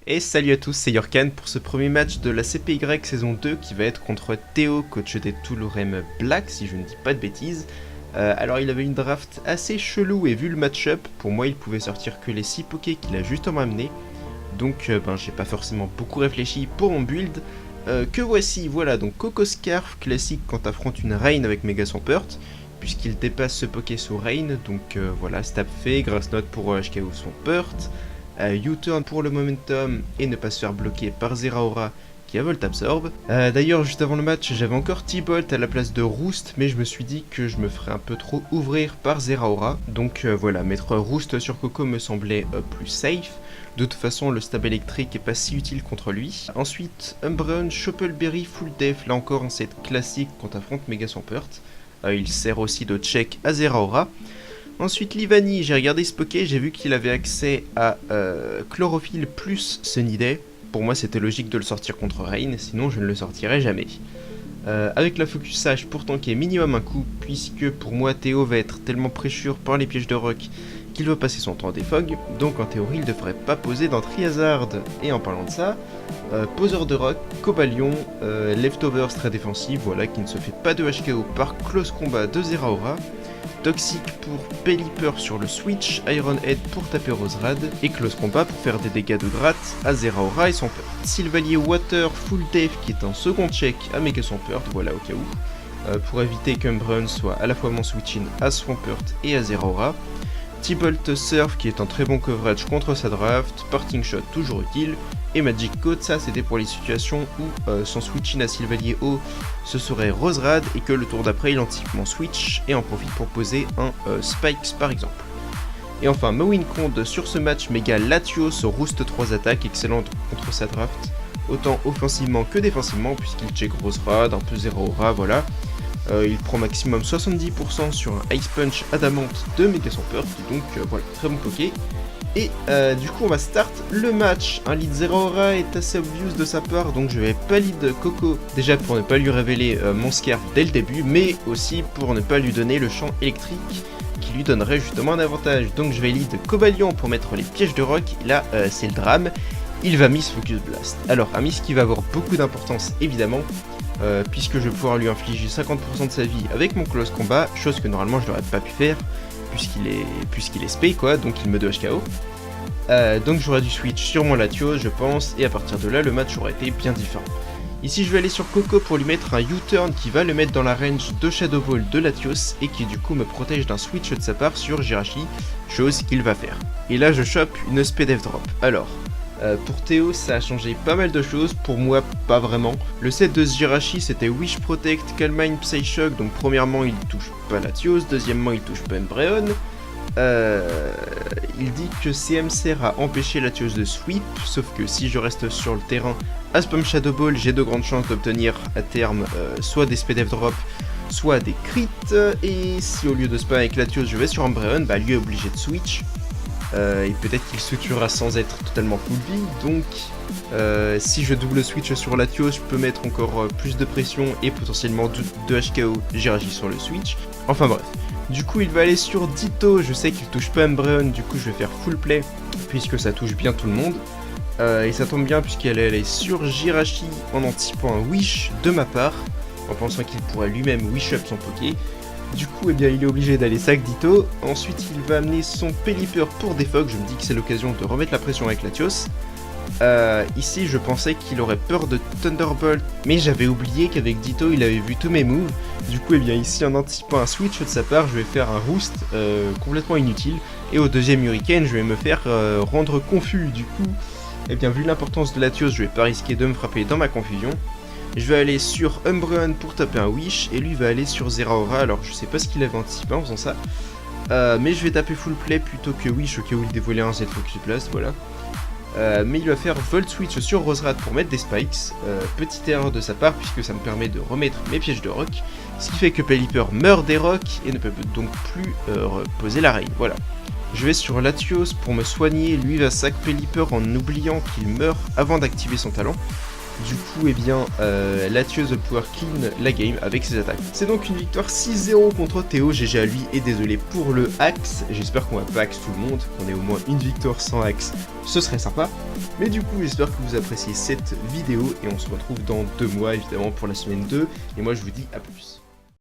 Et salut à tous, c'est Yorkan pour ce premier match de la CPY saison 2 qui va être contre Théo, coach des Toulorem Black, si je ne dis pas de bêtises. Alors il avait une draft assez chelou et vu le match-up, pour moi il pouvait sortir que les 6 pokés qu'il a justement amenés. Donc j'ai pas forcément beaucoup réfléchi pour mon build. Que voici, voilà, donc Coco Scarf classique quand t'affrontes une Rain avec Mega Swampert, puisqu'il dépasse ce poké sous Rain, donc voilà, stab fait, Grass Knot pour HKO Swampert. U-turn pour le momentum et ne pas se faire bloquer par Zeraora qui a Volt Absorb. D'ailleurs, juste avant le match, j'avais encore T-Bolt à la place de Roost, mais je me suis dit que je me ferais un peu trop ouvrir par Zeraora. Donc voilà, mettre Roost sur Coco me semblait plus safe. De toute façon, le stab électrique est pas si utile contre lui. Ensuite, Umbreon, Choppleberry, Full Def, là encore un set classique quand affronte Mega Swampert. Il sert aussi de check à Zeraora. Ensuite, Livani, j'ai regardé ce poké, j'ai vu qu'il avait accès à Chlorophylle plus Sunny Day. Pour moi, c'était logique de le sortir contre Rain, sinon je ne le sortirais jamais. Avec la Focus Sage pour tanker minimum un coup, puisque pour moi, Théo va être tellement pressure par les pièges de rock qu'il va passer son temps à défog, donc en théorie, il ne devrait pas poser dans Triazard. Et en parlant de ça, poseur de rock, Cobalion, Leftovers très défensif, voilà, qui ne se fait pas de HKO par Close Combat de Zeraora. Toxic pour Pelipper sur le switch, Iron Head pour taper Roserad, et Close Combat pour faire des dégâts de gratte à Zeraora et Swampert. Sylvalier Water Full Def qui est un second check à Mega Swampert, voilà au cas où, pour éviter qu'Umbreon soit à la fois mon switch-in à Swampert et à Zeraora. T-Bolt Surf qui est un très bon coverage contre sa draft, Parting Shot toujours utile, et Magic Code, ça c'était pour les situations où son switch-in à Sylvalier haut ce serait Roserad et que le tour d'après il anticipe mon switch et en profite pour poser un Spikes par exemple. Et enfin Mowin Conde sur ce match méga Latios Roost 3 attaques, excellente contre sa draft, autant offensivement que défensivement puisqu'il check Roserad, un peu Zeraora, voilà. Il prend maximum 70% sur un Ice Punch Adamant de Mega Swampert, donc voilà, très bon poké. Et du coup on va start le match. Un lead Zeraora est assez obvious de sa part, donc je vais pas lead Coco, déjà pour ne pas lui révéler mon Scarf dès le début, mais aussi pour ne pas lui donner le champ électrique qui lui donnerait justement un avantage. Donc je vais lead Cobalion pour mettre les pièges de rock, et là c'est le drame, il va miss Focus Blast. Alors un miss qui va avoir beaucoup d'importance évidemment, puisque je vais pouvoir lui infliger 50% de sa vie avec mon Close Combat, chose que normalement je n'aurais pas pu faire, puisqu'il est spé quoi, donc il me de HKO. Donc j'aurais dû switch sur mon Latios je pense, et à partir de là le match aurait été bien différent. Ici je vais aller sur Coco pour lui mettre un U-turn qui va le mettre dans la range de Shadow Ball de Latios et qui du coup me protège d'un switch de sa part sur Jirachi, chose qu'il va faire. Et là je chope une SPDF drop. Alors, pour Théo ça a changé pas mal de choses, pour moi pas vraiment. Le set de Jirachi c'était Wish Protect, Calm Mind, Psyshock, donc premièrement il touche pas Latios, deuxièmement il touche pas Umbreon. Il dit que CM sert à empêcher Latios de sweep, sauf que si je reste sur le terrain à spam Shadow Ball, j'ai de grandes chances d'obtenir à terme soit des SPDF drop, soit des crits, et si au lieu de spam avec Latios je vais sur Umbreon, bah lui est obligé de switch. Et peut-être qu'il suturera sans être totalement full vie, donc si je double switch sur Latios, je peux mettre encore plus de pression et potentiellement de HKO Jirachi sur le switch. Enfin bref. Du coup il va aller sur Ditto, je sais qu'il touche pas Umbreon, du coup je vais faire full play puisque ça touche bien tout le monde. Et ça tombe bien puisqu'elle est sur Jirachi en anticipant un wish de ma part, en pensant qu'il pourrait lui-même wish up son poké. Du coup, eh bien, il est obligé d'aller sac Ditto. Ensuite, il va amener son Pelipper pour défog. Je me dis que c'est l'occasion de remettre la pression avec Latios. Ici, je pensais qu'il aurait peur de Thunderbolt, mais j'avais oublié qu'avec Ditto, il avait vu tous mes moves. Du coup, eh bien, ici, en anticipant un switch de sa part, je vais faire un roost complètement inutile. Et au deuxième Hurricane, je vais me faire rendre confus. Du coup, eh bien, vu l'importance de Latios, je vais pas risquer de me frapper dans ma confusion. Je vais aller sur Umbreon pour taper un Wish, et lui va aller sur Zeraora, alors je sais pas ce qu'il avait anticipé en faisant ça. Mais je vais taper full play plutôt que Wish au cas où il dévoilait un Z Focus Blast, voilà. Mais il va faire Volt Switch sur Roserad pour mettre des Spikes, petite erreur de sa part puisque ça me permet de remettre mes pièges de rock, ce qui fait que Pelipper meurt des rocks et ne peut donc plus poser la rain, voilà. Je vais sur Latios pour me soigner, lui va sac Pelipper en oubliant qu'il meurt avant d'activer son talent. Du coup, eh bien, Latios va pouvoir clean la game avec ses attaques. C'est donc une victoire 6-0 contre Théo, GG à lui, et désolé pour le axe. J'espère qu'on va pas axe tout le monde, qu'on ait au moins une victoire sans axe, ce serait sympa. Mais du coup, j'espère que vous appréciez cette vidéo, et on se retrouve dans 2 mois, évidemment, pour la semaine 2. Et moi, je vous dis à plus.